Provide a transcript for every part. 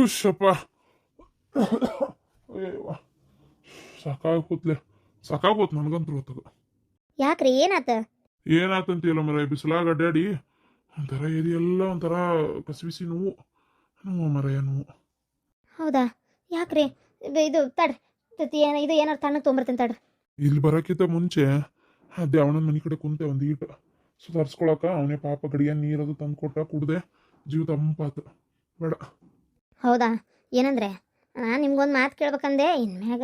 ಉಶಪ್ಪ ಸಾಕಾಗೋತ್ಲೆ ಸಾಕಾಗೋತ್ ನನಗಂತೂ ಹೊತ್ತದು. ಯಾಕ್ರಿ ಏನಾತ? ಏನಾತಂತಿಲ್ಲ ಮರ ಬಿಸಿಲಾಗ ಅಡ್ಡಾಡಿ ಒಂಥರ ಎಲ್ಲ ಒಂಥರ ಕಸಿಬಿಸಿ ನೋವು ನೋವು ಮರ ನೋವು. ಹೌದಾ ಯಾಕ್ರಿ? ಇದು ತಡ್ರಿ ಇದು ಏನಾರು ತಣ್ಣಗೆ ತೊಗೊಂಬರ್ತೀನಿ ತಡ್ರಿ. ಇಲ್ಲಿ ಬರೋಕ್ಕಿಂತ ಮುಂಚೆ ಅದೇ ಅವನ ಮನೆ ಕಡೆ ಕುಂತೆ ಒಂದು ಈಟ ಸುಧಾರಿಸ್ಕೊಳಕ ಅವನೇ ಪಾಪ ಗಡಿಯ ನೀರದು ತಂದು ಕೊಟ್ಟ ಕುಡ್ದೆ ಜೀವ ತಂಪಾತು ಬೇಡ. ಹೌದಾ ಏನಂದ್ರೆ ನಾನು ನಿಮ್ಗೊಂದು ಮಾತು ಕೇಳ್ಬೇಕಂದೆ. ಇನ್ಮ್ಯಾಗ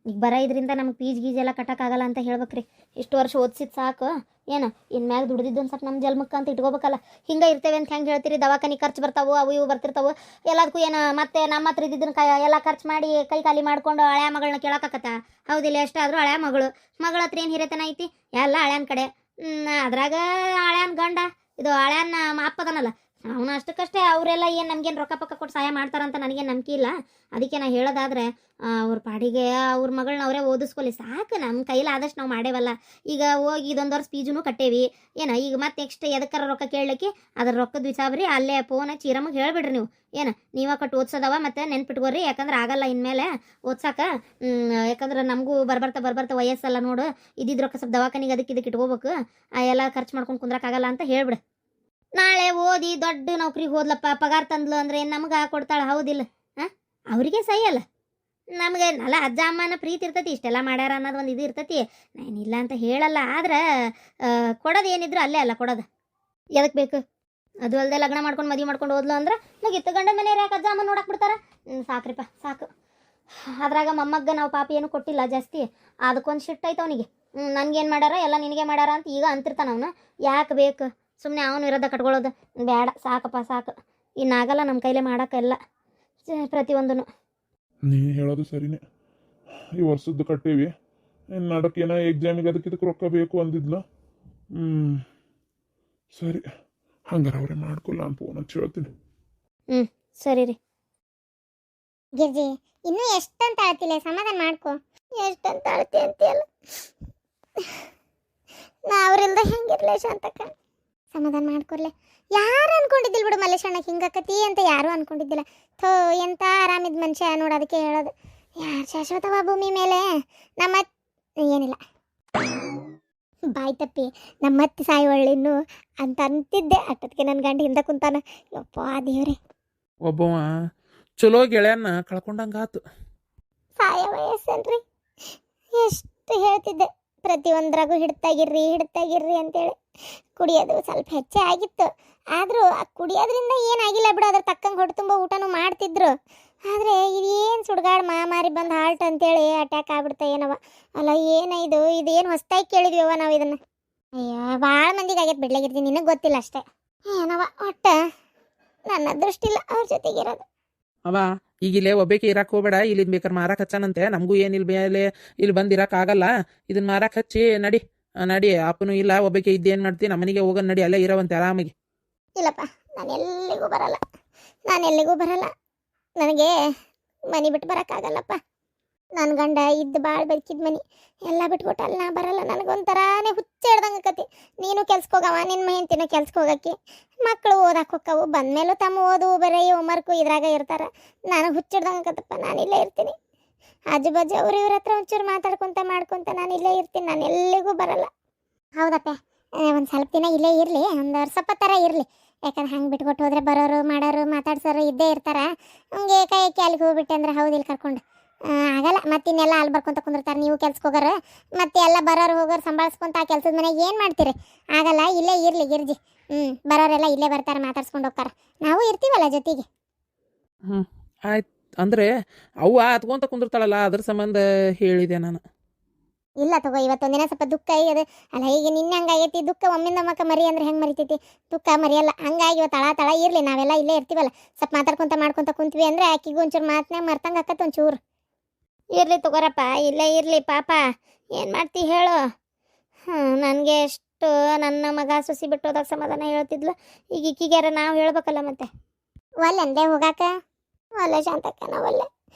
ಈಗ ಬರ ಇದರಿಂದ ನಮಗೆ ಪೀಜ್ ಗೀಜ್ ಎಲ್ಲ ಕಟ್ಟಕ್ಕಾಗಲ್ಲ ಅಂತ ಹೇಳ್ಬೇಕ್ರಿ. ಇಷ್ಟು ವರ್ಷ ಓದಿಸಿದ್ ಸಾಕು ಏನು ಇನ್ಮ್ಯಾಗ ದುಡ್ದಿದ್ದು ಒಂದು ಸ್ವಲ್ಪ ನಮ್ಮ ಜಲ್ಮಕ್ಕೆ ಅಂತ ಇಟ್ಕೋಬೇಕಲ್ಲ. ಹಿಂಗೆ ಇರ್ತೇವೆ ಅಂತ ಹೆಂಗೆ ಹೇಳ್ತೀರಿ? ದವಾಖಾನೆ ಖರ್ಚು ಬರ್ತಾವೆ, ಅವು ಇವು ಬರ್ತಿರ್ತಾವೆ ಎಲ್ಲದಕ್ಕೂ. ಏನು ಮತ್ತೆ ನಮ್ಮ ಹತ್ರ ಇದ್ದಿದ್ದನ್ನ ಎಲ್ಲ ಖರ್ಚು ಮಾಡಿ ಕೈ ಖಾಲಿ ಮಾಡ್ಕೊಂಡು ಹಳೆಯ ಮಗಳನ್ನ ಕೇಳೋಕ್ಕಾಗತ್ತಾ? ಹೌದಿಲ್ಲ? ಎಷ್ಟಾದರೂ ಹಳೆಯ ಮಗಳ ಹತ್ರ ಏನು ಹಿರೇತನ ಐತಿ? ಎಲ್ಲ ಹಳೆಯನ ಕಡೆ. ಅದ್ರಾಗ ಹಳೆಯನ ಗಂಡ ಇದು ಹಳೆಯನ ಅಪ್ಪದನಲ್ಲ ಅವನು ಅಷ್ಟಕ್ಕಷ್ಟೇ. ಅವರೆಲ್ಲ ಏನು ನಮಗೇನು ರೊಕ್ಕ ಪಕ್ಕ ಕೊಟ್ಟು ಸಹಾಯ ಮಾಡ್ತಾರಂತ ನನಗೇನು ನಂಬಿಕೆ ಇಲ್ಲ. ಅದಕ್ಕೆ ನಾ ಹೇಳೋದಾದ್ರೆ ಅವ್ರ ಪಾಡಿಗೆ ಅವ್ರ ಮಗಳನ್ನ ಅವರೇ ಓದಿಸ್ಕೊಲಿ ಸಾಕು. ನಮ್ಮ ಕೈಲಾದಷ್ಟು ನಾವು ಮಾಡೇವಲ್ಲ. ಈಗ ಹೋಗಿ ಇದೊಂದು ವರ್ಷ ಫೀಜುನು ಕಟ್ಟೇವಿ. ಏನು ಈಗ ಮತ್ತೆ ನೆಕ್ಸ್ಟ್ ಎದಕ್ಕಾರ ರೊಕ್ಕ ಕೇಳಲಿಕ್ಕೆ ಅದ್ರ ರೊಕ್ಕದ ವಿಚಾರ ಅಲ್ಲೇ ಫೋನ್ ಹಚ್ಚಿ ಇರಮಗೆ ಹೇಳ್ಬಿಡ್ರಿ ನೀವು. ಏನು ನೀವ ಕಟ್ಟು ಓದ್ಸೋದವ ಮತ್ತೆ ನೆನ್ಪಿಟ್ಕೋರಿ. ಯಾಕಂದ್ರೆ ಆಗಲ್ಲ ಇನ್ಮೇಲೆ ಓದ್ಸಾಕ. ಯಾಕಂದ್ರೆ ನಮಗೂ ಬರ್ಬರ್ತಾ ವಯಸ್ಸಲ್ಲ ನೋಡು. ಇದ್ದಿದ್ದು ರೊಕ್ಕ ಸ್ವಲ್ಪ ದವಾಖಾನಿಗೆ ಇದಕ್ಕೆ ಇಟ್ಕೋಬೇಕು. ಎಲ್ಲ ಖರ್ಚು ಮಾಡ್ಕೊಂಡು ಕುಂದ್ರಕ್ಕಾಗಲ್ಲ ಅಂತ ಹೇಳ್ಬಿಡು. ನಾಳೆ ಓದಿ ದೊಡ್ಡ ನೌಕರಿಗೆ ಹೋದ್ಲಪ್ಪ ಪಗಾರ ತಂದ್ಲು ಅಂದ್ರೆ ನಮ್ಗೆ ಕೊಡ್ತಾಳೆ? ಹೌದಿಲ್ಲ? ಅವರಿಗೆ ಸಹಿ ಅಲ್ಲ. ನಮಗೆ ಅಲ್ಲ ಅಜ್ಜ ಅಮ್ಮನ ಪ್ರೀತಿ ಇರ್ತೈತಿ. ಇಷ್ಟೆಲ್ಲ ಮಾಡ್ಯಾರ ಅನ್ನೋದು ಒಂದು ಇದು ಇರ್ತೈತಿ. ನಾನಿಲ್ಲ ಅಂತ ಹೇಳಲ್ಲ. ಆದ್ರೆ ಕೊಡೋದು ಏನಿದ್ರು ಅಲ್ಲೇ ಅಲ್ಲ ಕೊಡೋದು. ಎದಕ್ಕೆ ಬೇಕು? ಅದು ಅಲ್ಲದೆ ಲಗ್ನ ಮಾಡ್ಕೊಂಡು ಮದುವೆ ಮಾಡ್ಕೊಂಡು ಹೋದ್ಲು ಅಂದ್ರೆ ಮುಗಿತ್ತು. ಗಂಡನ ಮನೆಯವ್ರು ಯಾಕೆ ಅಜ್ಜ ಅಮ್ಮ ನೋಡಕ್ಕೆ ಬಿಡ್ತಾರ? ಸಾಕ್ರಿಪ್ಪ ಸಾಕು. ಅದ್ರಾಗ ಮೊಮ್ಮಗ್ಗ ನಾವು ಪಾಪ ಏನು ಕೊಟ್ಟಿಲ್ಲ ಜಾಸ್ತಿ. ಅದಕ್ಕೊಂದು ಶಿಟ್ ಐತೆ ಅವನಿಗೆ. ನನಗೇನು ಮಾಡ್ಯಾರ ಎಲ್ಲ ನಿನಗೆ ಮಾಡ್ಯಾರ ಅಂತ ಈಗ ಅಂತಿರ್ತಾನ ಅವನು. ಯಾಕೆ ಬೇಕು ಸುಮ್ಮನೆ ಅವನು ಇರೋದ ಕಟ್ಕೊಳ್ಳೋದು? ಬೇಡ ಸಾಕಪ್ಪ ಸಾಕು. ಇನ್ನಾಗಲ್ಲ ನಮ್ಮ ಕೈಲೇ ಮಾಡೋಕ್ಕೆಲ್ಲ ಪ್ರತಿಯೊಂದೂ. ನೀ ಹೇಳೋದು ಸರಿನೇ. ಈ ವರ್ಷದ್ದು ಕಟ್ಟೇವಿ. ನಡಕ್ಕೇನ ಎಕ್ಸಾಮಿಗೆ ಅದಕ್ಕೆ ರೊಕ್ಕ ಬೇಕು ಅಂದಿದ್ಲ. ಸರಿ ಹಂಗಾರ ಅವ್ರೆ ಮಾಡ್ಕೊಲ್ಲ ಅಂತ ಫೋನ್ ಹಚ್ಚಿ ಹೇಳ್ತೀನಿ. ಸರಿ ರೀ. ಗಿರ್ಜಿ ಇನ್ನೂ ಎಷ್ಟಂತ ಅಳ್ತಿಲ್ಲ? ಸಮಾಧಾನ ಮಾಡ್ಕೊ. ಎಷ್ಟಂತ ಅಳ್ತಿ ಅಂತೀಯಲ್ಲ? ನಾ ಅವ್ರಿಲ್ದ ಹೆಂಗಿರ್ಲಿ ಶಾಂತಕ್ಕ? ಸಮಾಧಾನ ಮಾಡ್ಕೊರ್ಲೆ. ಯಾರು ಅನ್ಕೊಂಡಿದ್ದಿಲ್ಲ ಬಿಡು ಮಲ್ಲೇಶಣ್ಣಕ್ಕೆ ಹಿಂಗಕತಿ ಅಂತ. ಯಾರು ಅನ್ಕೊಂಡಿದ್ದಿಲ್ಲ. ಥೋ ಎಂತ ಆರಾಮಿದ್ ಮನುಷ್ಯ ನೋಡು. ಅದಕ್ಕೆ ಹೇಳೋದು ಯಾರು ಶಾಶ್ವತವ ಭೂಮಿ ಮೇಲೆ? ನಮ್ಮ ಏನಿಲ್ಲ ಬಾಯ್ ತಪ್ಪಿ ನಮ್ಮತ್ತೆ ಸಾಯಿ ಒಳ್ಳಿನ್ನು ಅಂತ ಅಂತಿದ್ದೆ. ಅಷ್ಟೊತ್ತಿಗೆ ನನ್ನ ಗಂಡ ಹಿಂದೆ ಕುಂತಾನ. ಯಪ್ಪ ದೇವ್ರೆ, ಒಬ್ಬವ ಚಲೋ ಗೆಳೆಯನ್ನ ಕಳ್ಕೊಂಡಂಗಾತು. ಸಾಯ ವಯಸ್ಸನ್ರಿ. ಎಷ್ಟು ಹೇಳ್ತಿದ್ದೆ ಪ್ರತಿಯೊಂದ್ರಾಗೂ ಹಿಡ್ತಾಗಿರ್ರಿ ಅಂತೇಳಿ. ಕುಡಿಯೋದು ಸ್ವಲ್ಪ ಹೆಚ್ಚೇ ಆಗಿತ್ತು. ಆದರೂ ಆ ಕುಡಿಯೋದ್ರಿಂದ ಏನಾಗಿಲ್ಲ ಬಿಡು. ಅದ್ರ ತಕ್ಕಂಗೆ ಹೊಟ್ಟೆ ತುಂಬ ಊಟನೂ ಮಾಡ್ತಿದ್ರು. ಆದರೆ ಇದೇನು ಸುಡ್ಗಾಡು ಮಾರಿ ಬಂದು ಹಾಲ್ಟ್ ಅಂತೇಳಿ ಅಟ್ಯಾಕ್ ಆಗ್ಬಿಡ್ತಾ ಏನವ. ಅಲ್ಲ ಇದೇನು ಹೊಸ್ತಾಗಿ ಕೇಳಿದ್ವಿವ ನಾವು ಇದನ್ನು. ಅಯ್ಯೋ ಭಾಳ ಮಂದಿಗೆ ಆಗೈತೆ ಬಿಡ್ಲಾಗಿರ್ತೀನಿ. ನಿನಗೆ ಗೊತ್ತಿಲ್ಲ ಅಷ್ಟೇ. ಏನವ ಒಟ್ಟು ನನ್ನ ದೃಷ್ಟಿಲ್ಲ ಅವ್ರ ಜೊತೆಗಿರೋದು. ಅವ ಈಗ ಇಲ್ಲೇ ಒಬ್ಬೇಕೆ ಇರಕ್ಕೆ ಹೋಗ್ಬೇಡ. ಇಲ್ಲಿ ಬೇಕಾರೆ ಮಾರಕ್ಕೆ ಹಚ್ಚಾನಂತೆ. ನಮಗೂ ಏನಿಲ್ಲ ಮೇಲೆ ಇಲ್ಲಿ ಬಂದು ಇರೋಕ್ಕಾಗಲ್ಲ. ಇದನ್ನ ಮಾರಕ್ಕೆ ಹಚ್ಚಿ ನಡಿ. ಅಪ್ಪನೂ ಇಲ್ಲ ಒಬ್ಬೇಕೆ ಇದ್ದೇನು ಮಾಡ್ತಿ? ನಮ್ಮ ಮನೆಗೆ ಹೋಗೋಣ ನಡಿ. ಅಲ್ಲೇ ಇರೋವಂತೆ ಆರಾಮಿಗೆ. ಇಲ್ಲಪ್ಪ ನಾನು ಎಲ್ಲಿಗೂ ಬರಲ್ಲ. ನನಗೆ ಮನೆ ಬಿಟ್ಟು ಬರೋಕ್ಕಾಗಲ್ಲಪ್ಪ. ನನ್ನ ಗಂಡ ಇದ್ದು ಭಾಳ ಬದುಕಿದ ಮನೆ ಎಲ್ಲ ಬಿಟ್ಕೊಟ್ಟು ಅಲ್ಲಿ ನಾ ಬರಲ್ಲ. ನನಗೊಂಥರಾನೇ ಹುಚ್ಚ ಹಿಡ್ದಂಗೆ ಆಕತಿ. ನೀನು ಕೆಲ್ಸಕ್ಕೆ ಹೋಗವ, ನಿನ್ನ ಹೆಂಡ್ತಿನೂ ಕೆಲ್ಸಕ್ಕೆ ಹೋಗಕ್ಕೆ. ಮಕ್ಕಳು ಓದಕ್ಕೆ ಹೋಕ್ಕವು. ಬಂದಮೇಲೂ ತಮ್ಮ ಓದು ಬರೀ ಹೋಮ್ವರ್ಕು ಇದ್ರಾಗ ಇರ್ತಾರೆ. ನನಗೆ ಹುಚ್ಚ ಹಿಡ್ದಂಗೆ ಆಕತ್ತಪ್ಪ. ನಾನು ಇಲ್ಲೇ ಇರ್ತೀನಿ. ಆಜು ಬಾಜು ಅವ್ರು ಇವ್ರ ಹತ್ರ ಒಂಚೂರು ಮಾತಾಡ್ಕೊತ ನಾನು ಇಲ್ಲೇ ಇರ್ತೀನಿ. ನಾನು ಎಲ್ಲಿಗೂ ಬರಲ್ಲ. ಹೌದಪ್ಪ ಒಂದು ಸ್ವಲ್ಪ ದಿನ ಇಲ್ಲೇ ಇರಲಿ. ಒಂದು ಸ್ವಲ್ಪ ಥರ ಇರಲಿ. ಯಾಕಂದ್ರೆ ಹಂಗೆ ಬಿಟ್ಕೊಟ್ಟು ಹೋದ್ರೆ ಬರೋರು ಮಾಡೋರು ಮಾತಾಡ್ಸೋರು ಇದ್ದೇ ಇರ್ತಾರೆ. ಹಂಗೆ ಕೈಕ್ಕೆ ಅಲ್ಲಿಗೆ ಹೋಗ್ಬಿಟ್ಟೆ ಅಂದ್ರೆ ಹೌದಿಲ್ಲ ಕರ್ಕೊಂಡು ಆಗಲ್ಲ. ಮತ್ತಿನ್ನೆಲ್ಲ ಅಲ್ಲಿ ಬರ್ಕೊತ ಕುಂದಿರ್ತಾರೆ. ನೀವು ಕೆಲ್ಸಕ್ಕೆ ಹೋಗೋರು ಮತ್ತೆ ಎಲ್ಲ ಬರೋರು ಹೋಗೋರು ಸಂಭಾಳಿಸ್ಕೊಂತ ಆ ಕೆಲಸದ ಮನೆಗೆ ಏನು ಮಾಡ್ತೀರಿ? ಆಗಲ್ಲ. ಇಲ್ಲೇ ಇರಲಿ ಗಿರ್ಜಿ. ಬರೋರೆಲ್ಲ ಇಲ್ಲೇ ಬರ್ತಾರೆ, ಮಾತಾಡ್ಸ್ಕೊಂಡು ಹೋಗ್ತಾರೆ. ನಾವು ಇರ್ತೀವಲ್ಲ ಜೊತೆಗೆ. ಆಯ್ತು. ಅಂದರೆ ಅವ್ವ ಹತ್ಕೊಂತ ಕುಂದಿರ್ತಾಳಲ್ಲ, ಅದ್ರ ಸಂಬಂಧ ಹೇಳಿದೆ ನಾನು. ಇಲ್ಲ ತಗೋ, ಇವತ್ತೊಂದಿನ ಸ್ವಲ್ಪ ದುಃಖ ಆಗ್ಯದ. ಅಲ್ಲ ಈಗ ನಿನ್ನೆ ಹಂಗಾಗೈತಿ. ದುಃಖ ಒಮ್ಮಿಂದ ಮಕ್ಕ ಮರಿ ಅಂದ್ರೆ ಹೆಂಗೆ ಮರಿತೈತಿ? ದುಃಖ ಮರಿಯಲ್ಲ. ಹಂಗಾಗಿ ಇವತ್ತು ತಳ ಇರಲಿ. ನಾವೆಲ್ಲ ಇಲ್ಲೇ ಇರ್ತೀವಲ್ಲ. ಸ್ವಲ್ಪ ಮಾಡ್ಕೊತ ಕುಂತ್ವಿ ಅಂದರೆ ಆಕಿಗೂ ಒಂಚೂರು ಮಾತನಾಗ ಮರ್ತಂಗೆ ಆಕತ್ತೆ ಒಂಚೂರು. ಇರಲಿ ತಗೋರಪ್ಪ, ಇಲ್ಲೇ ಇರಲಿ ಪಾಪ. ಏನು ಮಾಡ್ತಿ ಹೇಳು? ನನಗೆ ಎಷ್ಟು ನನ್ನ ಮಗ ಸೊಸಿ ಬಿಟ್ಟೋದಾಗ ಸಮಾಧಾನ ಹೇಳ್ತಿದ್ಲು. ಈಗ ಈಕಿಗ್ಯಾರ ನಾವು ಹೇಳ್ಬೇಕಲ್ಲ ಮತ್ತೆ. ಒಲ್ಲೆಂದೇ ಹೋಗಾಕ? ಒಲ್ಲೆ ಶಾಂತಕ್ಕ, ನಾವಲ್ಲೇ.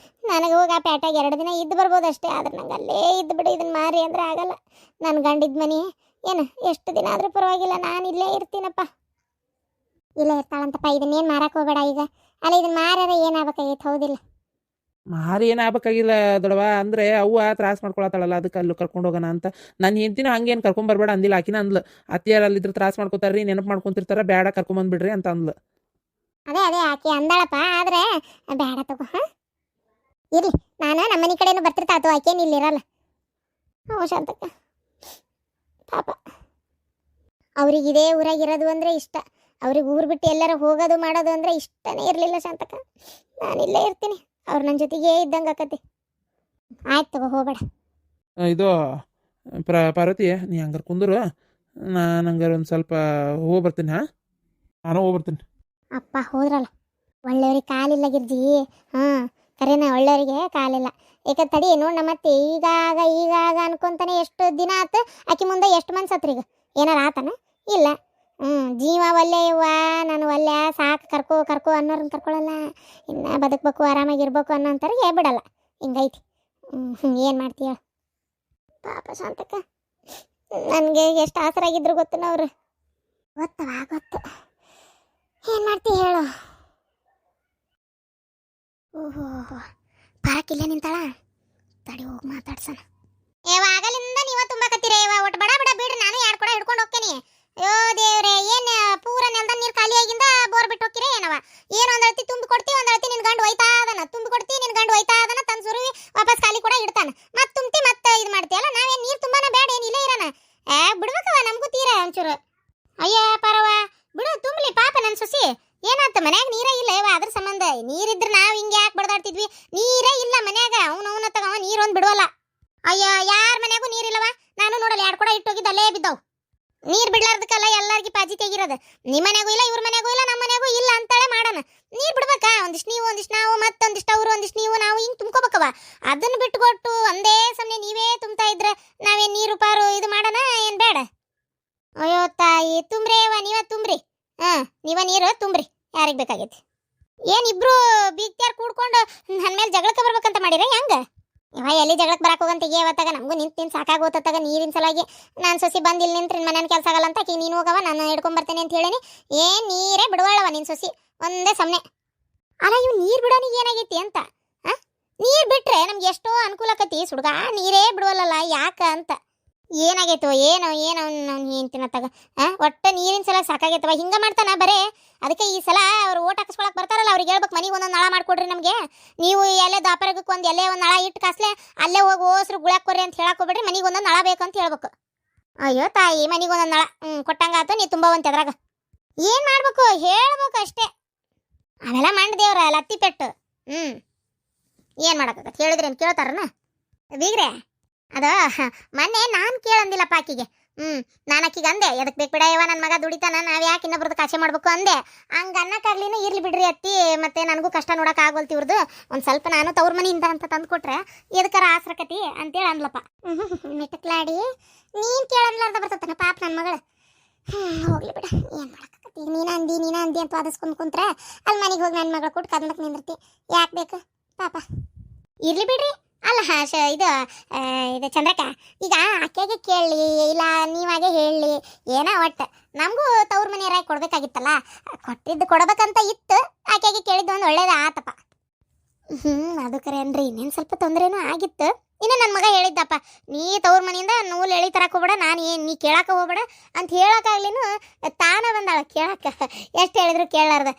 ನನಗೆ ಹೋಗಿ ಆ ಪೇಟೆಗೆ 2 ದಿನ ಇದ್ದು ಬರ್ಬೋದು ಅಷ್ಟೇ. ಆದ್ರೆ ನಂಗೆ ಅಲ್ಲೇ ಇದ್ದು ಬಿಡು. ಇದನ್ನು ಮಾರಿ ಅಂದರೆ ಆಗಲ್ಲ. ನನ್ನ ಗಂಡಿದ ಮನೆ ಏನು ಎಷ್ಟು ದಿನ ಆದರೂ ಪರವಾಗಿಲ್ಲ. ನಾನು ಇಲ್ಲೇ ಇರ್ತೀನಪ್ಪ. ಇಲ್ಲೇ ಇರ್ತಾಳಂತಪ್ಪ. ಇದನ್ನೇನು ಮಾರಕ್ಕೆ ಹೋಗಬೇಡ. ಈಗ ಅಲ್ಲ ಇದನ್ನ ಮಾರ್ಯಾರ ಏನಾಗಬೇಕಾಗಿತ್ತು ಹೌದಿಲ್ಲ? ಮಾರಿ ಏನು ಆಗ್ಬೇಕಾಗಿಲ್ಲ ದೊಡವ, ಅಂದ್ರೆ ಅವ್ವ ತ್ರಾಸ ಮಾಡ್ಕೊಳತ್ತಾಳಲ್ಲ, ಅದಕ್ಕೆ ಅಲ್ಲಿ ಕರ್ಕೊಂಡು ಹೋಗೋಣ ಅಂತ. ನನ್ನ ಹೆಂಡ್ತಿನೂ ಹಂಗೇನು ಕರ್ಕೊಂಬರ್ಬೇಡ ಅಂದಿಲ್ಲ, ಆಕಿನ ಅಂದ್ಲು. ಅತ್ತಿಯಾರು ಅಲ್ಲಿದ್ರೆ ತ್ರಾಸ ಮಾಡ್ಕೋತಾರ್ರಿ, ನೆನಪು ಮಾಡ್ಕೊಂತಿರ್ತಾರ, ಬೇಡ ಕರ್ಕೊಂಬಂದ್ಬಿಡ್ರಿ ಅಂತ ಅಂದ್ಲು. ಅದೇ ಆಕೆ ಅಂದಾಳಪ್ಪ, ಆದ್ರೆ ಬೇಡ ತಗೋ. ಹಾಂ ಇರ್ಲಿ, ನಾನು ನಮ್ಮ ಮನೆ ಕಡೆನೂ ಬರ್ತಿರ್ತಾತು, ಆಕೇನು ಇಲ್ಲಿರಲ್ಲ. ಹ್ಞೂ ಶಾಂತಕ್ಕ, ಪಾಪ ಅವ್ರಿಗೆ ಇದೇ ಊರಾಗಿರೋದು ಅಂದರೆ ಇಷ್ಟ. ಅವ್ರಿಗೆ ಊರು ಬಿಟ್ಟು ಎಲ್ಲರ ಹೋಗೋದು ಮಾಡೋದು ಅಂದರೆ ಇಷ್ಟನೇ ಇರಲಿಲ್ಲ ಶಾಂತಕ್ಕ. ನಾನು ಇಲ್ಲೇ ಇರ್ತೀನಿ, ಅವ್ರು ನನ್ನ ಜೊತೆಗೇ ಇದ್ದಂಗೆ ಆಕತಿ. ಆಯ್ತು ತಗೋ, ಹೋಗ್ಬೇಡ. ಇದು ಪಾರ್ವತಿ, ನೀ ಹಂಗಾರೆ ಕುಂದ್ರು, ನಾನು ಹಂಗಾರೆ ಒಂದು ಸ್ವಲ್ಪ ಹೋಗ್ಬರ್ತೀನಿ. ನಾನು ಹೋಗ್ಬರ್ತೀನಿ. ಅಪ್ಪ ಹೋದ್ರಲ್ಲ, ಒಳ್ಳೆಯವ್ರಿಗೆ ಕಾಲಿಲ್ಲ ಗಿರ್ಜಿ. ಹಾಂ ಕರೆನ, ಒಳ್ಳೆಯವರಿಗೆ ಕಾಲಿಲ್ಲ. ಏಕೆ ತಡಿ ನೋಡ್ ಮತ್ತೆ ಈಗ ಅನ್ಕೊಂತಾನೆ ಎಷ್ಟು ದಿನ ಆತು. ಆಕಿ ಮುಂದೆ ಎಷ್ಟು ಮನ್ಸು ಹತ್ರೀಗ ಏನಾರ ಆತನ? ಇಲ್ಲ. ಜೀವ ಒಲ್ಲೆ ಇವ್ವ, ನಾನು ಒಲ್ಲೆ ಸಾಕು, ಕರ್ಕೋ ಅನ್ನೋರನ್ನ ಕರ್ಕೊಳ್ಳಲ್ಲ. ಇನ್ನು ಬದುಕಬೇಕು, ಆರಾಮಾಗಿರ್ಬೇಕು ಅನ್ನೋಂಥವ್ರಿಗೆ ಬಿಡಲ್ಲ. ಹಿಂಗೈತಿ. ಏನು ಮಾಡ್ತೀಯ ಪಾಪ ಶಾಂತಕ್ಕ. ನನಗೆ ಎಷ್ಟು ಆಸರಾಗಿದ್ರು ಗೊತ್ತನ ಅವ್ರು. ಗೊತ್ತು. ಏನು ಮಾಡ್ತೀಯ ಹೇಳು? ಓಹೋ, ಬರಕ್ಕಿಲ್ಲ ನಿಂತಾಳ. ತಡಿ ಹೋಗಿ ಮಾತಾಡ್ಸೋಣ. ಆಗಲಿಂದ ನೀವ ತುಂಬಾಕತ್ತೀರ ಒಟ್ಟು ಬಡ ಬಿಡ್ರಿ, ನಾನು ಎರಡು ಕೂಡ ಹಿಡ್ಕೊಂಡು ಹೋಗ್ತೇನೆ. ಅಯ್ಯೋ ದೇವ್ರೆ, ಏನು ಪೂರ ನೆಲ್ದ ನೀರು ಖಾಲಿಯಾಗಿಂದ ಬೋರ್ ಬಿಟ್ಟು ಹೋಗ್ಕಿರ ಏನವ? ಏನು ಒಂದಳತಿ ತುಂಬಿ ಕೊಡ್ತೀವಿ, ಒಂದಳತಿ ನಿನ್ ಗಂಡು ಒಯ್ತಾ ಅದನ, ತುಂಬಿ ಕೊಡ್ತೀವಿ, ನಿನ್ ಗಂಡು ಒಯ್ತಾ ಅದನ, ತನ್ನ ಸುರುವಿ ವಾಪಸ್ ಖಾಲಿ ಕೂಡ ಇಡ್ತಾನ. ಮತ್ತೆ ತುಂಬ್ತಿ ಮತ್ತೆ ಇದು ಮಾಡ್ತೀಯಲ್ಲ, ನಾವೇನು ನೀರು ತುಂಬಾನ ಬೇಡ, ಏನು ಇಲ್ಲೇ ಇರೋಣ. ಬಿಡ್ಬೇಕವ ನಮಗೂ ತೀರ ಒಂಚೂರು. ಅಯ್ಯ ಪರವ ಬಿಡು, ತುಂಬಲಿ ಪಾಪ ನನ್ನ ಸೊಸಿ. ಏನಾಯ್ತು ಮನ್ಯಾಗ ನೀರೇ ಇಲ್ಲ ಇವ, ಅದ್ರ ಸಂಬಂಧ. ನೀರಿದ್ರೆ ನಾವು ಹಿಂಗೆ ಯಾಕೆ ಬಡ್ದಾಡ್ತಿದ್ವಿ? ನೀರೇ ಇಲ್ಲ ಮನ್ಯಾಗ. ಅವನ ತಗವ ನೀರೊಂದು ಬಿಡುವಲ್ಲ. ಅಯ್ಯ ಯಾರ ಮನ್ಯಾಗೂ ನೀರಿಲ್ಲವ. ನಾನು ನೋಡಲ್ಲ, ಎರಡು ಕೂಡ ಇಟ್ಟೋಗಿದ್ದು ಅಲ್ಲೇ ಬಿದ್ದಾವ್. ನೀರು ಬಿಡ್ಲಾರ್ದಕ್ಕಲ್ಲ ಎಲ್ಲಾರ್ಗಿ ಪಾಜಿ ತೆಗಿರೋದು. ನಿಮ್ಮ ಮನೆಗೂ ಇಲ್ಲ, ಇವ್ರ ಮನೆಗೂ ಇಲ್ಲ, ನಮ್ಮ ಮನೆಗೂ ಇಲ್ಲ ಅಂತೇಳಿ ಮಾಡೋಣ. ನೀರು ಬಿಡ್ಬೇಕಾ? ಒಂದಿಷ್ಟು ನೀವು, ಒಂದಿಷ್ಟು ನಾವು, ಮತ್ತೊಂದಿಷ್ಟು ಅವರು, ಒಂದಿಷ್ಟು ನೀವು, ನಾವು ಹಿಂಗೆ ತುಂಬ್ಕೋಬೇಕವ. ಅದನ್ನು ಬಿಟ್ಟುಕೊಟ್ಟು ಒಂದೇ ಸಮನೆ ನೀವೇ ತುಂಬ್ತಾ ಇದ್ರೆ ನಾವೇನು ನೀರು ಪಾರು ಇದು ಮಾಡೋಣ ಏನು ಬೇಡ? ಅಯ್ಯೋ ತಾಯಿ, ತುಂಬ್ರೇವ ನೀವ ತುಂಬ್ರಿ. ನೀವ ನೀರು ತುಂಬ್ರಿ, ಯಾರಿಗೆ ಬೇಕಾಗೈತಿ? ಏನಿಬ್ರು ಬೀಗ್ತ್ಯಾರು ಕೂಡ್ಕೊಂಡು ನನ್ನ ಮೇಲೆ ಜಗಳಕ್ಕೆ ಬರ್ಬೇಕಂತ ಮಾಡಿರ ಹೆಂಗ? ಇವ ಎಲ್ಲಿ ಜಗಳಕ್ಕೆ ಬರಕ್ಕೆ ಹೋಗಂತ ಅವತ್ತಾಗ ನಮಗೂ ನಿಂತು ಸಾಕಾಗೋತಾಗ ನೀರಿನ ಸಲಾಗಿ ನಾನು ಸೊಸಿ ಬಂದು ಇಲ್ಲಿ ನಿಂತ್ರೆ ಮನೇನ ಕೆಲಸ ಆಗಲ್ಲ ಅಂತ ಆಕಿ ನೀನು ಹೋಗವ, ನಾನು ಹಿಡ್ಕೊಂಬರ್ತೇನೆ ಅಂತ ಹೇಳೀನಿ. ಏನು ನೀರೇ ಬಿಡುವಳವ ನಿನ್ನ ಸೊಸಿ, ಒಂದೇ ಸಮನೆ. ಅಲ್ಲ ಇವ್ ನೀರು ಬಿಡೋನಿಗೆ ಏನಾಗೈತಿ ಅಂತ? ನೀರು ಬಿಟ್ರೆ ನಮ್ಗೆ ಎಷ್ಟೋ ಅನುಕೂಲ ಆಕತಿ. ಸುಡ್ಗ ನೀರೇ ಬಿಡುವಲ್ಲ ಯಾಕ ಅಂತ ಏನಾಗೈತೋ ಏನೋ ತಿನ್ನತ್ತಾಗ. ಒಟ್ಟು ನೀರಿನ ಸಲ ಸಾಕಾಗೈತವ. ಹಿಂಗೆ ಮಾಡ್ತಾನ ಬರೇ. ಅದಕ್ಕೆ ಈ ಸಲ ಅವ್ರು ಓಟ್ ಹಾಕಿಸ್ಕೊಳಕ್ಕೆ ಬರ್ತಾರಲ್ಲ, ಅವ್ರಿಗೆ ಹೇಳ್ಬೇಕು ಮನೆಗೆ ಒಂದೊಂದು ನಳ ಮಾಡ್ಕೊಡ್ರಿ ನಮಗೆ. ನೀವು ಎಲ್ಲೇ ದಾಪರಗಕ್ಕೆ ಒಂದು ಎಲ್ಲೇ ಒಂದು ನಳ ಇಟ್ಟು ಕಾಸ್ಲೆ ಅಲ್ಲೇ ಹೋಗಿ ಓಸ್ರು ಗುಳಾಕೊಡ್ರಿ ಅಂತ ಹೇಳಕ್ಕೆ ಹೋಗ್ಬೇಡ್ರಿ. ಮನೆಗೆ ಒಂದೊಂದು ನಳ ಬೇಕು ಅಂತ ಹೇಳ್ಬೇಕು. ಅಯ್ಯೋ ತಾಯಿ, ಮನೆಗೆ ಒಂದೊಂದು ನಳ ಕೊಟ್ಟಂಗಾತು, ನೀ ತುಂಬವಂತೆ ಅದ್ರಾಗ. ಏನು ಮಾಡ್ಬೇಕು ಹೇಳ್ಬೇಕು ಅಷ್ಟೇ. ಅವೆಲ್ಲ ಮಂಡ್ ದೇವ್ರ ಲತ್ತಿ ಪೆಟ್ಟು. ಏನು ಮಾಡೋಕ್ಕಾಗತ್ತೆ ಹೇಳಿದ್ರಿ ಅಂತ ಕೇಳ್ತಾರನ ಬೀಗ್ರೆ? ಅದ ಮೊನ್ನೆ ನಾನು ಕೇಳಂದಿಲ್ಲಪ್ಪ ಆಕಿಗೆ. ನಾನು ಆಕಿಗೆ ಅಂದೆ, ಎದಕ್ಕೆ ಬೇಕು ಬಿಡ ಇವ ನನ್ನ ಮಗ ದುಡಿತಾನ, ನಾವು ಯಾಕೆ ಇನ್ನೊಬ್ರದ್ದು ಕಾಸೆ ಮಾಡ್ಬೇಕು ಅಂದೆ. ಹಂಗೆ ಅನ್ನಕ್ಕಾಗ್ಲಿನ ಇರ್ಲಿ ಬಿಡ್ರಿ ಅತ್ತಿ, ಮತ್ತೆ ನನಗೂ ಕಷ್ಟ ನೋಡಕ್ಕೆ ಆಗೋಲ್ತಿ ಇವ್ರದ್ದು. ಒಂದು ಸ್ವಲ್ಪ ನಾನು ತವ್ರ ಮನೆಯಿಂದ ಅಂತ ತಂದು ಕೊಟ್ರೆ ಎದಕ್ಕಾರ ಆಸರಕತಿ ಅಂತೇಳಿ ಅಂದ್ಲಪ್ಪ. ಮೆಟಕ್ಲಾಡಿ ನೀನು ಕೇಳನ್ಲಾರ್ದ ಬರ್ತತನ ಪಾಪ ನನ್ನ ಮಗಳು. ಹೋಗ್ಲಿ ಬಿಡ, ಏನು ಮಾಡಕತ್ತಿ? ನೀನು ಅಂದಿ ಅಂತ ವಾದಿಸ್ಕೊಂಡು ಕುಂತ್ರೆ ಅಲ್ಲಿ ಮನೆಗೆ ಹೋಗಿ ನನ್ನ ಮಗಳು ಕೊಟ್ಟು ಕದ್ಲಕ್ಕೆ ನಿಂದಿರ್ತಿ. ಯಾಕೆ ಬೇಕು ಪಾಪ? ಇರ್ಲಿ ಬಿಡ್ರಿ. ಅಲ್ಲ ಇದು ಚಂದ್ರಕ್ಕ, ಈಗ ಆಕೆಗೆ ಕೇಳಲಿ ಇಲ್ಲ ನೀವಾಗೆ ಹೇಳಲಿ, ಏನೋ ಒಟ್ಟು ನಮಗೂ ತವ್ರ ಮನೆಯರಾಗಿ ಕೊಡ್ಬೇಕಾಗಿತ್ತಲ್ಲ. ಕೊಡ್ಬೇಕಂತ ಇತ್ತು, ಆಕೆಗೆ ಕೇಳಿದ್ದು ಒಂದು ಒಳ್ಳೇದು ಆತಪ್ಪ. ಅದು ಕರೆ ಅನ್ರಿ, ಇನ್ನೇನು ಸ್ವಲ್ಪ ತೊಂದರೆನೂ ಆಗಿತ್ತು. ಇನ್ನು ನನ್ನ ಮಗ ಹೇಳಿದ್ದಪ್ಪ, ನೀ ತವ್ರ ಮನೆಯಿಂದ ನೂಲು ಎಳಿ ತರಕ್ಕೆ ಹೋಗ್ಬೇಡ, ನೀ ಕೇಳಕ್ಕೆ ಹೋಗ್ಬೇಡ ಅಂತ ಹೇಳೋಕ್ಕಾಗ್ಲಿನೂ ತಾನ ಬಂದಾಳ ಕೇಳಕ್ಕೆ. ಎಷ್ಟು ಹೇಳಿದ್ರು ಕೇಳಾರ್ದ.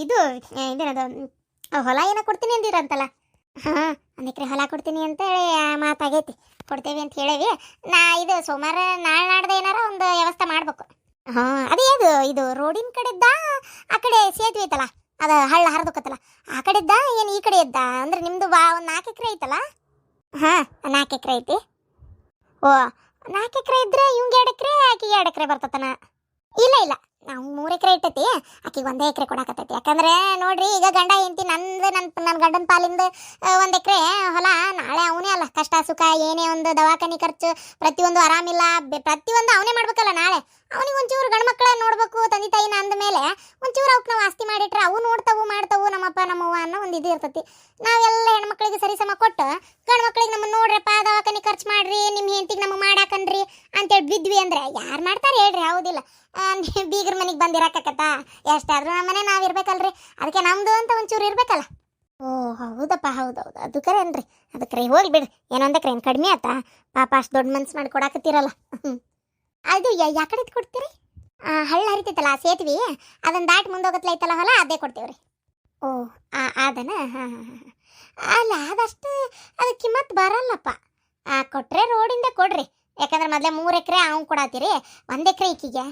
ಇದು ಇದೇನದು ಹೊಲ ಏನೋ ಕೊಡ್ತೀನಿ ಅಂದಿರಂತಲ್ಲ. ಒಂದು ಎಕರೆ ಹೊಲ ಕೊಡ್ತೀನಿ ಅಂತೇಳಿ ಮಾತಾಗೈತಿ. ಕೊಡ್ತೇವೆ ಅಂತ ಹೇಳೇವಿ. ಇದು ಸೋಮವಾರ ನಾಡ್ದೆ ಏನಾರ ಒಂದು ವ್ಯವಸ್ಥೆ ಮಾಡ್ಬೇಕು. ಅದೇ ಇದು ರೋಡಿನ ಕಡೆದ್ದ, ಆ ಕಡೆ ಸೇತುವೆ ಐತಲ್ಲ, ಅದು ಹಳ್ಳ ಹರಿದೋಕತ್ತಲ್ಲ, ಆ ಕಡೆದ್ದ ಏನು ಈ ಕಡೆ ಇದ್ದ? ಅಂದ್ರೆ ನಿಮ್ಮದು ಒಂದು 4 ಎಕರೆ ಐತಲ್ಲ? 4 ಎಕರೆ ಐತಿ. ಓ 4 ಎಕರೆ ಇದ್ರೆ ಇವಂಗೆ 2 ಎಕರೆ, ಆಕಿಗೆ 2 ಎಕರೆ ಬರ್ತತನ? ಇಲ್ಲ ನಾವು 3 ಎಕರೆ ಇಟ್ಟೈತಿ, ಆಕಿಗೆ 1 ಎಕರೆ ಕೊಡಾಕತ್ತೈತಿ. ಯಾಕಂದ್ರೆ ನೋಡ್ರಿ, ಈಗ ಗಂಡ ಹೆಂಡತಿ ನನ್ನ ಗಂಡನ ಪಾಲಿಂದ 1 ಎಕರೆ ಹೊಲ. ನಾಳೆ ಅವನೇ ಅಲ್ಲ ಕಷ್ಟ ಸುಖ, ಏನೇ ಒಂದು ದವಾಖಾನೆ ಖರ್ಚು, ಪ್ರತಿಯೊಂದು ಆರಾಮಿಲ್ಲ, ಪ್ರತಿಯೊಂದು ಅವನೇ ಮಾಡ್ಬೇಕಲ್ಲ ನಾಳೆ. ಅವನಿಗೆ ಒಂಚೂರು ಗಂಡು ಮಕ್ಕಳ ನೋಡ್ಬೇಕು ತಂದೆ ತಾಯಿನ ಅಂದಮೇಲೆ ಒಂಚೂರು ಅವಕ್ಕೆ ನಾವು ಆಸ್ತಿ ಮಾಡಿಟ್ರೆ ಅವು ನೋಡ್ತಾವು ಮಾಡ್ತಾವು ನಮ್ಮಪ್ಪ ನಮ್ಮವ್ವ ಅನ್ನೋ ಒಂದು ಇದು ಇರ್ತೈತಿ. ನಾವೆಲ್ಲ ಹೆಣ್ಮಕ್ಳಿಗೆ ಸರಿ ಸಮ ಕೊಟ್ಟು ಗಂಡು ಮಕ್ಳಿಗೆ ನಮ್ಮನ್ನು ನೋಡ್ರಪ್ಪ ದವಾಖಾನೆ ಖರ್ಚು ಮಾಡ್ರಿ ನಿಮ್ಮ ಹೆಂಡತಿಗೆ ನಮಗೆ ಮಾಡಾಕನ್ರಿ ಅಂತೇಳಿ ಬಿದ್ವಿ ಅಂದ್ರೆ ಯಾರು ಮಾಡ್ತಾರೆ ಹೇಳ್ರಿ? ಹೌದಿಲ್ಲ. ಬೀಗ್ರ ಮನೆಗೆ ಬಂದಿರಾಕತ್ತ ಎಷ್ಟಾದ್ರೂ ನಮ್ಮ ಮನೆ ನಾವು ಇರ್ಬೇಕಲ್ರಿ, ಅದಕ್ಕೆ ನಮ್ದು ಅಂತ ಒಂಚೂರು ಇರ್ಬೇಕಲ್ಲ. ಓ ಹೌದಪ್ಪ, ಹೌದೌದು, ಅದು ಕರೇನ್ರಿ, ಅದು ಕರೆ ಹೋಗಿ ಬಿಡ್ರಿ. ಏನಂದಕ್ರೆ ಏನು ಕಡಿಮೆ ಆತ ಪಾಪ, ಅಷ್ಟು ದೊಡ್ಡ ಮನ್ಸು ಮಾಡಿ ಕೊಡಾಕತ್ತೀರಲ್ಲ. ಅದು ಯಾ ಕಡೆ ಕೊಡ್ತೀರಿ? ಹಳ್ಳ ಹರಿತೈತಲ್ಲ ಆ ಸೇತುವೆ, ಅದನ್ನ ದಾಟಿ ಮುಂದೋಗತ್ಲ ಐತಲ್ಲ ಹೊಲ, ಅದೇ ಕೊಡ್ತೀವ್ರಿ. ಓ ಅದನ್ನ ಹಾಂ ಹಾಂ ಹಾಂ ಅಲ್ಲ, ಅದಷ್ಟು ಅದಕ್ಕೆ ಕಿಮ್ಮತ್ತು ಬರಲ್ಲಪ್ಪ. ಕೊಟ್ಟರೆ ರೋಡಿಂದ ಕೊಡ್ರಿ, ಯಾಕಂದ್ರೆ ಮೊದಲೇ 3 ಎಕರೆ ಅವ್ನು ಕೊಡತ್ತೀರಿ, 1 ಎಕರೆ ಈಕಿಗೆ.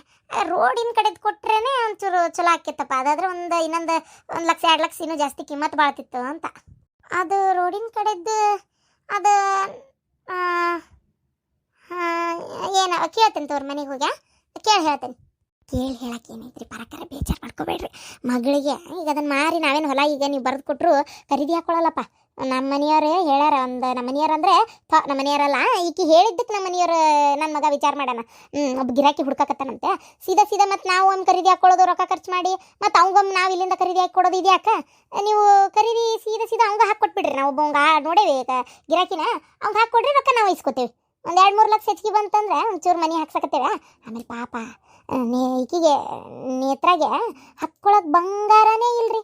ರೋಡಿನ ಕಡೆದು ಕೊಟ್ರೇನೆ ಒಂಚೂರು ಚಲೋ ಆಕ್ಕಿತ್ತಪ್ಪ. ಅದಾದ್ರೆ ಇನ್ನೊಂದು 1 ಲಕ್ಷ 2 ಲಕ್ಷ ಇನ್ನೂ ಜಾಸ್ತಿ ಕಿಮ್ಮತ್ತು ಬಾಳ್ತಿತ್ತು ಅಂತ. ಅದು ರೋಡಿನ ಕಡೆದ್ದು ಅದು ಏನು ಕೇಳ್ತೇನೆ ತೋರ್ ಮನೆಗೆ ಹೋಗ್ಯಾ ಕೇಳಿ ಹೇಳ್ತೇನೆ. ಕೇಳಿ ಹೇಳಕ್ಕೆ ಏನೈತ್ರಿ, ಪರಕರ ಬೇಜಾರು ಮಾಡ್ಕೋಬೇಡ್ರಿ. ಮಗಳಿಗೆ ಈಗ ಅದನ್ನು ಮಾರಿ ನಾವೇನು ಹೊಲ ಈಗ ನೀವು ಬರೆದು ಕೊಟ್ಟರು ಖರೀದಿ ಹಾಕೊಳ್ಳಲ್ಲಪ್ಪ. ನಮ್ಮ ಮನೆಯವ್ರು ಹೇಳ್ಯಾರ, ನಮ್ಮ ಮನೆಯವ್ರು ಅಂದರೆ ನಮ್ಮ ಮನೆಯವರಲ್ಲ, ಈಕಿ ಹೇಳಿದ್ದಕ್ಕೆ ನಮ್ಮ ಮನೆಯವ್ರು ನನ್ನ ಮಗ ವಿಚಾರ ಮಾಡ್ಯಾನ. ಒಬ್ಬ ಗಿರಾಕಿ ಹುಡ್ಕಾಕತ್ತಾನಂತೆ. ಸೀದಾ ಮತ್ತು ನಾವು ಒಂದು ಖರೀದಿ ಹಾಕೊಳ್ಳೋದು, ರೊಕ್ಕ ಖರ್ಚು ಮಾಡಿ, ಮತ್ತು ಅವಂಗೊಮ್ಮೆ ನಾವು ಇಲ್ಲಿಂದ ಖರೀದಿ ಹಾಕಿ ಕೊಡೋದು ಇದ್ಯಾಕ? ನೀವು ಖರೀದಿ ಸೀದಾ ಅವಂಗ ಹಾಕ್ಕೊಟ್ಬಿಡ್ರಿ. ನಾವು ಒಬ್ಬವಂಗ ನೋಡೇವಿ ಗಿರಾಕಿನ, ಅವ್ಗೆ ಹಾಕ್ಕೊಡ್ರಿ, ರೊಕ್ಕ ನಾವು ಇಸ್ಕೊತೇವೆ. 1-2-3 ಲಕ್ಷ ಹೆಚ್ಚಿಗೆ ಬಂತಂದ್ರೆ ಒಂಚೂರು ಮನೆ ಹಾಕ್ಸಕತ್ತೇವೆ. ಆಮೇಲೆ ಪಾಪ ಈಕಿಗೆ ನೇತ್ರಾಗೆ ಹಾಕ್ಕೊಳಕ್ಕೆ ಬಂಗಾರನೇ ಇಲ್ರಿ.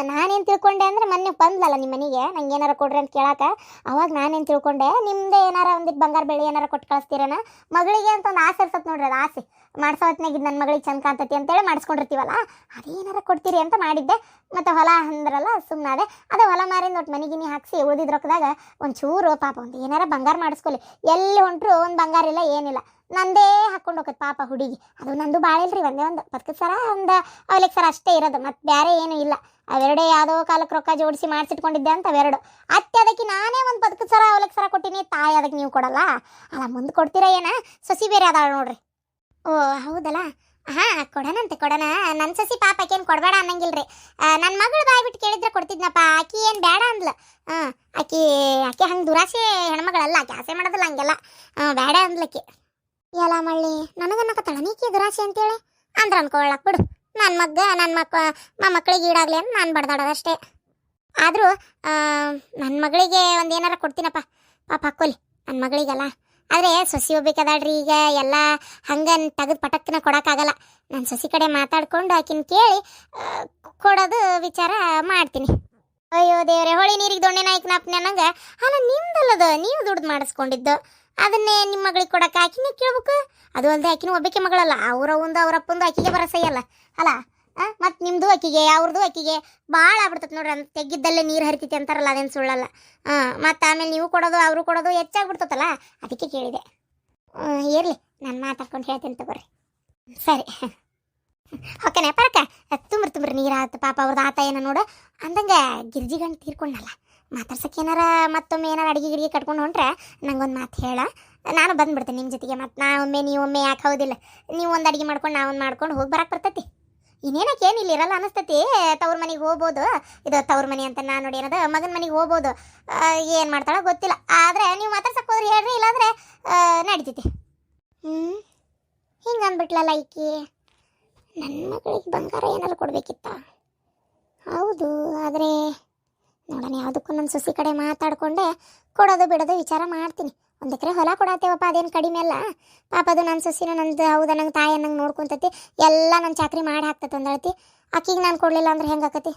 ನಾನೇನು ತಿಳ್ಕೊಂಡೆ ಅಂದ್ರೆ ಮೊನ್ನೆ ಬಂದ್ಲಲ್ಲ ನಿಮ್ಮ ಮನೆಗೆ ನಂಗೆ ಏನಾರ ಕೊಡ್ರಿ ಅಂತ ಕೇಳಾಕ, ಅವಾಗ ನಾನೇನು ತಿಳ್ಕೊಂಡೆ ನಿಮ್ಮದೇ ಏನಾರ ಒಂದಿಟ್ಟು ಬಂಗಾರ ಬೆಳೆ ಏನಾರ ಕೊಟ್ಟು ಕಳಿಸ್ತೀರೇನ ಮಗಳಿಗೆ ಅಂತ ಒಂದು ಆಸೆ ಇರ್ತದೆ ನೋಡ್ರಿ. ಅದು ಆಸೆ ಮಾಡ್ಸೋ ಹೊತ್ನಾಗ ಇದು ನನ್ನ ಮಗಳಿಗೆ ಚಂದ ಕಾಣ್ತತಿ ಅಂತೇಳಿ ಮಾಡಿಸ್ಕೊಂಡಿರ್ತೀವಲ್ಲ, ಅದೇನಾರ ಕೊಡ್ತೀರಿ ಅಂತ ಮಾಡಿದ್ದೆ. ಮತ್ತು ಹೊಲ ಅಂದ್ರಲ್ಲ ಸುಮ್ಮನಾದೆ. ಅದೇ ಹೊಲ ಮಾರಿಂದ ಒಟ್ಟು ಮನೆಗಿನಿ ಹಾಕಿಸಿ ಉಳಿದಿದ್ದು ರೊಕ್ಕದಾಗ ಒಂಚೂರು ಪಾಪ ಒಂದು ಏನಾರ ಬಂಗಾರ ಮಾಡಿಸ್ಕೊಲಿ. ಎಲ್ಲಿ ಹೊಂಟ್ರು ಒಂದು ಬಂಗಾರ ಇಲ್ಲ ಏನಿಲ್ಲ, ನಂದೇ ಹಾಕ್ಕೊಂಡು ಹೋಗತ್ತೆ ಪಾಪ ಹುಡುಗಿ. ಅದು ನಂದು ಭಾಳ ಇಲ್ರಿ, ಒಂದೇ ಒಂದು 10 ಸರ ಒಂದು ಅವಲಿಗೆ ಸರ ಅಷ್ಟೇ ಇರೋದು, ಮತ್ತು ಬೇರೆ ಏನೂ ಇಲ್ಲ. ಅವೆರಡೇ ಯಾವುದೋ ಕಾಲಕ್ಕೆ ರೊಕ್ಕ ಜೋಡಿಸಿ ಮಾಡಿಸಿಟ್ಕೊಂಡಿದ್ದೆ ಅಂತ ಅವೆರಡು. ಅತ್ತೆ ಅದಕ್ಕೆ ನಾನೇ ಒಂದು 10 ಸರ ಅವಲಿಗೆ ಸರ ಕೊಟ್ಟಿನಿ, ತಾಯಿ ಅದಕ್ಕೆ ನೀವು ಕೊಡಲ್ಲ ಅಲ್ಲ, ಮುಂದೆ ಕೊಡ್ತೀರಾ ಏನ? ಸೊಸಿ ಬೇರೆ ಅದಾಳ ನೋಡ್ರಿ. ಓ ಹೌದಲ್ಲ, ಹಾಂ ಕೊಡೋಣ. ನನ್ನ ಸೊಸಿ ಪಾಪ ಆಕೇನು ಕೊಡಬೇಡ ಅನ್ನಂಗಿಲ್ರಿ. ನನ್ನ ಮಗಳು ಬಾಯ್ ಬಿಟ್ಟು ಕೇಳಿದ್ರೆ ಕೊಡ್ತಿದ್ನಪ್ಪ. ಆಕಿ ಏನು ಬೇಡ ಅಂದ್ಲ. ಆಕಿ ಹಂಗೆ ದುರಾಸೆ ಹೆಣ್ಮಗಳಲ್ಲ, ಆಕೆ ಆಸೆ ಮಾಡೋದಿಲ್ಲ ಹಂಗೆಲ್ಲ. ಬೇಡ ಅಂದ್ಲಕ್ಕೆ. ಎಲ್ಲ ಮಳ್ಳಿ ನನಗನ್ನಕತ್ತಾಳ ನೀಕಿ ದುರಾಸೆ ಅಂತೇಳಿ ಅಂದ್ರೆ ಅನ್ಕೊಳ್ಳಕ್ ಬಿಡು. ನನ್ನ ಮಕ್ಕಳಿಗೆ ಈಡಾಗಲಿ ಅಂತ ನಾನು ಬಡ್ದಾಡೋದಷ್ಟೇ. ಆದರೂ ನನ್ನ ಮಗಳಿಗೆ ಒಂದು ಏನಾರ ಕೊಡ್ತೀನಪ್ಪ, ಪಾಪ ಹಾಕ್ಕೊಲಿ ನನ್ನ ಮಗಳಿಗಲ್ಲ. ಆದರೆ ಸೊಸಿ ಹೋಗ್ಬೇಕಾದಾಳ್ರಿ, ಈಗ ಎಲ್ಲ ಹಂಗೆ ತೆಗೆದು ಪಟಕ್ಕನ ಕೊಡೋಕ್ಕಾಗಲ್ಲ. ನಾನು ಸೊಸಿ ಕಡೆ ಮಾತಾಡ್ಕೊಂಡು ಆಕಿನ ಕೇಳಿ ಕೊಡೋದು ವಿಚಾರ ಮಾಡ್ತೀನಿ. ಅಯ್ಯೋ ದೇವ್ರೆ, ಹೊಳಿ ನೀರಿಗೆ ದೊಣ್ಣೆ ನಾಯ್ಕನಪ್ಪ ಅನ್ನಂಗೆ. ಅಲ್ಲ ನಿಮ್ದಲ್ಲದು, ನೀವು ದುಡ್ದು ಮಾಡಿಸ್ಕೊಂಡಿದ್ದು, ಅದನ್ನೇ ನಿಮ್ಮ ಮಗಳಿಗೆ ಕೊಡಕ್ಕೆ ಆಕಿನೇ ಕೇಳ್ಬೇಕು. ಅದು ಅಲ್ಲದೆ ಆಕಿನೂ ಒಬ್ಬಕ್ಕೆ ಮಗಳಲ್ಲ, ಅವರಪ್ಪಂದು ಆಕಿಗೆ ಬರಸಯ್ಯಲ್ಲ ಅಲ್ಲ. ಮತ್ತು ನಿಮ್ಮದು ಆಕಿಗೆ, ಅವ್ರದ್ದು ಆಕಿಗೆ ಭಾಳ ಆಗ್ಬಿಡ್ತದೆ ನೋಡ್ರಿ. ಅಂತ ತೆಗ್ಗಿದ್ದಲ್ಲೇ ನೀರು ಹರಿತೈತಿ ಅಂತಾರಲ್ಲ, ಅದೇನು ಸುಳ್ಳಲ್ಲ. ಮತ್ತು ಆಮೇಲೆ ನೀವು ಕೊಡೋದು ಅವರು ಕೊಡೋದು ಹೆಚ್ಚಾಗ್ಬಿಡ್ತಲ್ಲ, ಅದಕ್ಕೆ ಕೇಳಿದೆ. ಇರಲಿ, ನಾನು ಮಾತಾಡ್ಕೊಂಡು ಹೇಳ್ತೀನಿ ತಗೋರಿ. ಸರಿ ಓಕೆನಾ ಪರಕ? ತುಂಬ್ರಿ ನೀರು ಆಯ್ತು ಪಾಪ ಅವ್ರದ್ದು ಆತ ಏನೋ ನೋಡು. ಅಂದಂಗೆ ಗಿರ್ಜಿ ಗಂಟು ತೀರ್ಕೊಂಡಲ್ಲ, ಮಾತಾಡ್ಸಕ್ಕೆ ಏನಾರ ಮತ್ತೊಮ್ಮೆ ಏನಾರು ಅಡುಗೆ ಕಟ್ಕೊಂಡು ಹೊಂಟ್ರೆ ನಂಗೊಂದು ಮಾತು ಹೇಳ, ನಾನು ಬಂದುಬಿಡ್ತೇನೆ ನಿಮ್ಮ ಜೊತೆಗೆ. ಮತ್ತು ನೀವೊಮ್ಮೆ ಯಾಕೆ ಹೌದಿಲ್ಲ, ನೀವು ಒಂದು ಅಡುಗೆ ಮಾಡ್ಕೊಂಡು ನಾವೊಂದು ಮಾಡ್ಕೊಂಡು ಹೋಗಿ ಬರಕ್ಕೆ ಬರ್ತೈತಿ. ಇನ್ನೇನಕ್ಕೆ ಏನಿಲ್ಲ ಇರಲ್ಲ ಅನಿಸ್ತೈತಿ. ತವ್ರ ಮನೆಗೆ ಹೋಗ್ಬೋದು, ಇದು ತವ್ರ ಮನೆ ಅಂತ ನಾನು ನೋಡಿ ಏನದ ಮಗನ ಮನೆಗೆ ಹೋಗ್ಬೋದು. ಏನು ಮಾಡ್ತಾಳೋ ಗೊತ್ತಿಲ್ಲ, ಆದರೆ ನೀವು ಮಾತಾಡ್ಸಕ್ಕೆ ಹೋದ್ರಿ ಹೇಳ್ರಿ, ಇಲ್ಲಾಂದರೆ ನಡಿತೈತಿ. ಹಿಂಗೆ ಅಂದ್ಬಿಟ್ಲಲ್ಲ ಈಕಿ. ನನ್ನ ಮಗಳಿಗೆ ಬಂಗಾರ ಏನಾರು ಕೊಡಬೇಕಿತ್ತ? ಹೌದು, ಆದರೆ ನೋಡೋಣ, ಯಾವುದಕ್ಕೂ ನನ್ನ ಸೊಸಿ ಕಡೆ ಮಾತಾಡಿಕೊಂಡೆ ಕೊಡೋದು ಬಿಡೋದು ವಿಚಾರ ಮಾಡ್ತೀನಿ. 1 ಎಕರೆ ಹೊಲ ಕೊಡತ್ತೇವಪ್ಪ, ಅದೇನು ಕಡಿಮೆ ಅಲ್ಲ ಪಾಪ. ಅದು ನನ್ನ ಸೊಸಿನ ನಂದು ಹೌದಾ, ನಂಗೆ ತಾಯಿ ಅನ್ನಂಗೆ ನೋಡ್ಕೊತೈತಿ, ಎಲ್ಲ ನನ್ನ ಚಾಕ್ರಿ ಮಾಡಿ ಹಾಕ್ತೈತೆ ಒಂದಳತಿ. ಆಕಿಗೆ ನಾನು ಕೊಡಲಿಲ್ಲ ಅಂದ್ರೆ ಹೆಂಗೆ ಆಕತಿ?